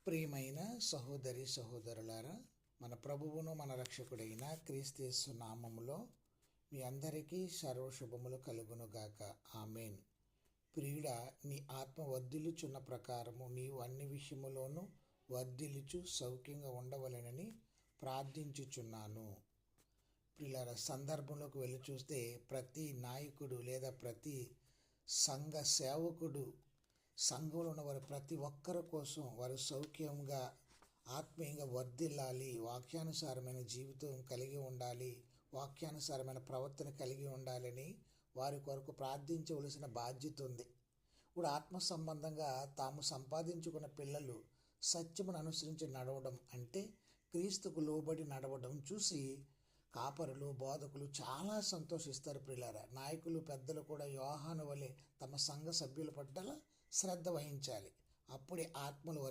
ప్రియమైన సహోదరి సహోదరులారా, మన ప్రభువును మన రక్షకుడైన క్రీస్తు యేసు నామములో మీ అందరికీ సర్వశుభములు కలుగునుగాక. ఆమేన్. ప్రియుడా, నీ ఆత్మ వర్ధిల్లుచున్న ప్రకారము నీవు అన్ని విషయములోనూ వర్ధిల్లుచు సౌఖ్యంగా ఉండవలెనని ప్రార్థించుచున్నాను. ప్రియులారా, సందర్భంలోకి వెళ్ళి చూస్తే ప్రతి నాయకుడు లేదా ప్రతి సంఘ సేవకుడు, సంఘంలో ఉన్న వారు ప్రతి ఒక్కరి కోసం వారు సౌఖ్యంగా ఆత్మీయంగా వర్ధిల్లాలి, వాక్యానుసారమైన జీవితం కలిగి ఉండాలి, వాక్యానుసారమైన ప్రవర్తన కలిగి ఉండాలని వారి కొరకు ప్రార్థించవలసిన బాధ్యత ఉంది. ఇప్పుడు ఆత్మ సంబంధంగా తాము సంపాదించుకున్న పిల్లలు సత్యమును అనుసరించి నడవడం అంటే క్రీస్తుకు లోబడి నడవడం చూసి కాపరులు, బోధకులు చాలా సంతోషిస్తారు. ప్రియులారా, నాయకులు, పెద్దలు కూడా యోహాను వలె తమ సంఘ సభ్యుల పట్ల శ్రద్ధ వహించాలి. అప్పుడే ఆత్మలు